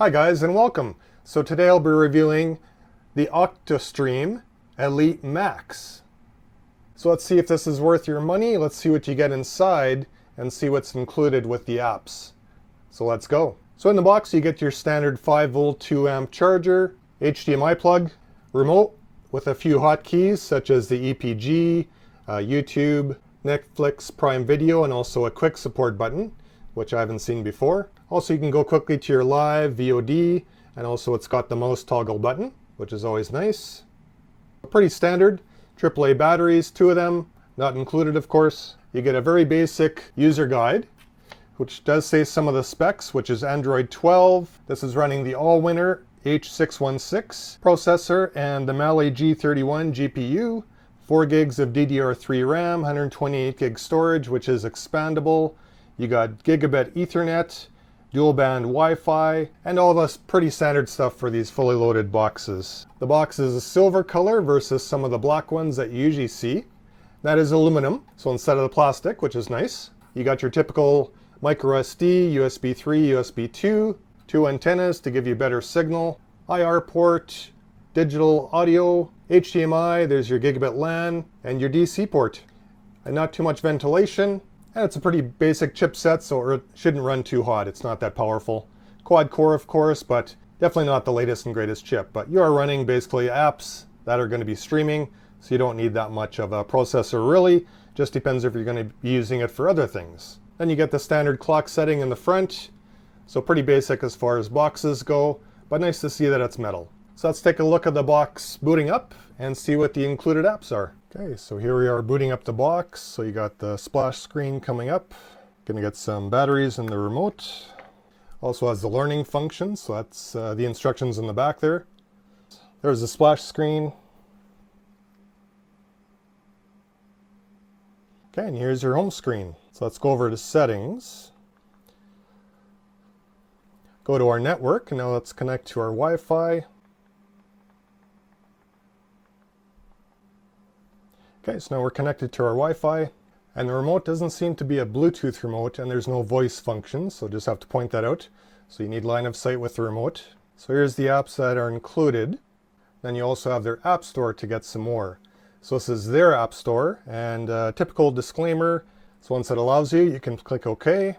Hi guys and welcome. So today I'll be reviewing the Octastream Elite Max. So let's see if this is worth your money. Let's see what you get inside and see what's included with the apps. So let's go. So in the box you get your standard 5V 2A charger, HDMI plug, remote with a few hotkeys such as the EPG, YouTube, Netflix, Prime Video, and also a quick support button, which I haven't seen before. Also, you can go quickly to your live, VOD, and also it's got the mouse toggle button, which is always nice. Pretty standard. AAA batteries, 2 of them, not included of course. You get a very basic user guide, which does say some of the specs, which is Android 12. This is running the all-winner H616 processor and the Mali G31 GPU, 4 gigs of DDR3 RAM, 128 gig storage, which is expandable. You got Gigabit Ethernet, dual band Wi-Fi, and all this pretty standard stuff for these fully loaded boxes. The box is a silver color versus some of the black ones that you usually see. That is aluminum, so instead of the plastic, which is nice. You got your typical micro SD, USB 3, USB 2, 2 antennas to give you better signal, IR port, digital audio, HDMI, there's your Gigabit LAN, and your DC port. And not too much ventilation. And it's a pretty basic chipset, so it shouldn't run too hot. It's not that powerful. Quad core, of course, but definitely not the latest and greatest chip. But you are running basically apps that are going to be streaming, so you don't need that much of a processor really. Just depends if you're going to be using it for other things. Then you get the standard clock setting in the front. So pretty basic as far as boxes go, but nice to see that it's metal. So let's take a look at the box booting up and see what the included apps are. Okay, so here we are booting up the box. So you got the splash screen coming up. Gonna get some batteries in the remote. Also has the learning function, so that's the instructions in the back there. There's the splash screen. Okay, and here's your home screen. So let's go over to settings. Go to our network, and now let's connect to our Wi-Fi. Okay, so now we're connected to our Wi-Fi, and the remote doesn't seem to be a Bluetooth remote, and there's no voice function, so just have to point that out. So you need line of sight with the remote. So here's the apps that are included. Then you also have their app store to get some more. So this is their app store, and typical disclaimer, so once it allows you, you can click OK.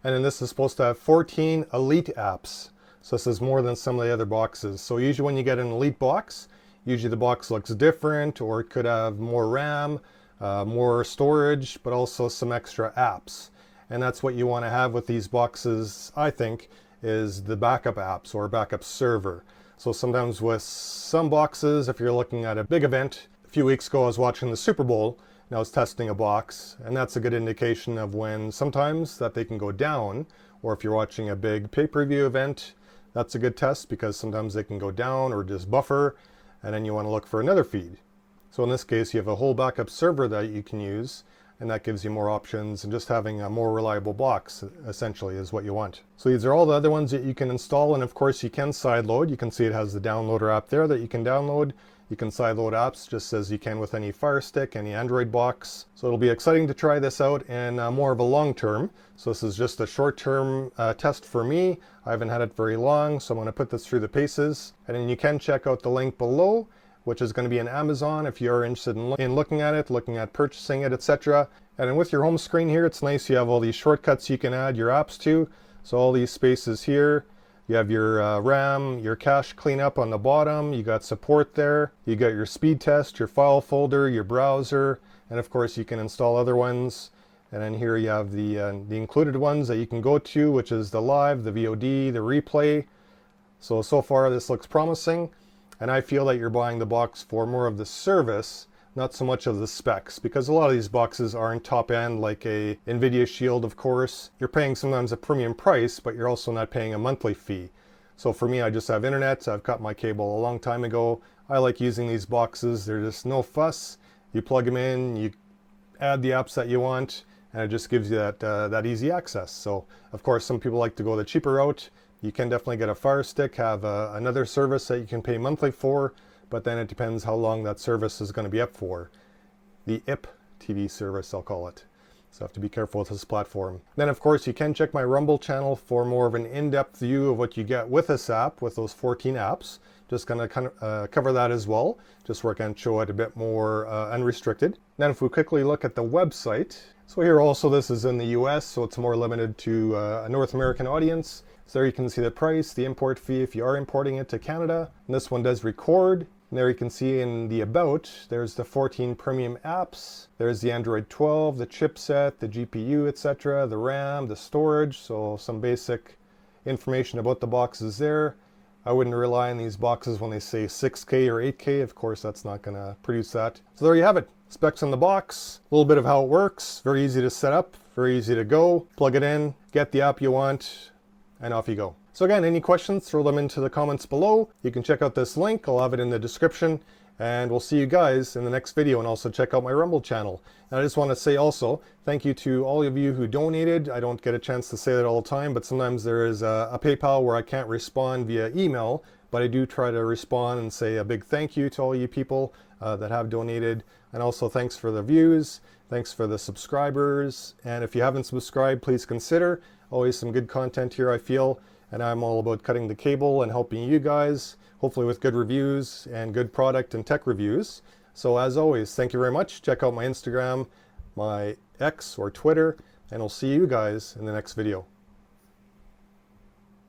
And then this is supposed to have 14 Elite apps. So this is more than some of the other boxes. So usually when you get an Elite box, usually the box looks different, or it could have more RAM, more storage, but also some extra apps. And that's what you want to have with these boxes, I think, is the backup apps or backup server. So sometimes with some boxes, if you're looking at a big event, a few weeks ago I was watching the Super Bowl, and I was testing a box, and that's a good indication of when sometimes that they can go down, or if you're watching a big pay-per-view event, that's a good test because sometimes they can go down or just buffer, and then you want to look for another feed. So in this case, you have a whole backup server that you can use, and that gives you more options, and just having a more reliable box essentially is what you want. So these are all the other ones that you can install, and of course you can sideload. You can see it has the downloader app there that you can download. You can sideload apps just as you can with any Fire Stick, any Android box. So it'll be exciting to try this out, and more of a long term. So this is just a short term test for me. I haven't had it very long, so I'm going to put this through the paces. And then you can check out the link below, which is going to be in Amazon if you're interested in looking at it, looking at purchasing it, etc. And then with your home screen here, it's nice you have all these shortcuts you can add your apps to. So all these spaces here. You have your RAM, your cache cleanup on the bottom, you got support there, you got your speed test, your file folder, your browser, and of course you can install other ones. And then here you have the included ones that you can go to, which is the live, the VOD, the replay. So far this looks promising, and I feel that you're buying the box for more of the service, not so much of the specs, because a lot of these boxes aren't top end like a NVIDIA Shield, of course. You're paying sometimes a premium price, but you're also not paying a monthly fee. So for me, I just have internet. I've cut my cable a long time ago. I like using these boxes. They're just no fuss. You plug them in, you add the apps that you want, and it just gives you that easy access. So of course, some people like to go the cheaper route. You can definitely get a Fire Stick, have another service that you can pay monthly for, but then it depends how long that service is going to be up for. The IP TV service, I'll call it. So I have to be careful with this platform. Then of course you can check my Rumble channel for more of an in-depth view of what you get with this app, with those 14 apps. Just going to kind of cover that as well, just where I can show it a bit more unrestricted. Then if we quickly look at the website, so here also this is in the US, so it's more limited to a North American audience. So there you can see the price, the import fee if you are importing it to Canada. And this one does record. And there you can see in the about, there's the 14 premium apps. There's the Android 12, the chipset, the GPU, etc., the RAM, the storage. So some basic information about the boxes there. I wouldn't rely on these boxes when they say 6K or 8K. Of course, that's not going to produce that. So there you have it. Specs on the box, a little bit of how it works. Very easy to set up, very easy to go. Plug it in, get the app you want, and off you go. So again, any questions, throw them into the comments below. You can check out this link. I'll have it in the description. And we'll see you guys in the next video, and also check out my Rumble channel. And I just want to say also, thank you to all of you who donated. I don't get a chance to say that all the time, but sometimes there is a PayPal where I can't respond via email, but I do try to respond and say a big thank you to all you people that have donated. And also thanks for the views, thanks for the subscribers. And if you haven't subscribed, please consider. Always some good content here, I feel. And I'm all about cutting the cable and helping you guys, hopefully with good reviews and good product and tech reviews. So as always, thank you very much. Check out my Instagram, my X or Twitter, and I'll see you guys in the next video.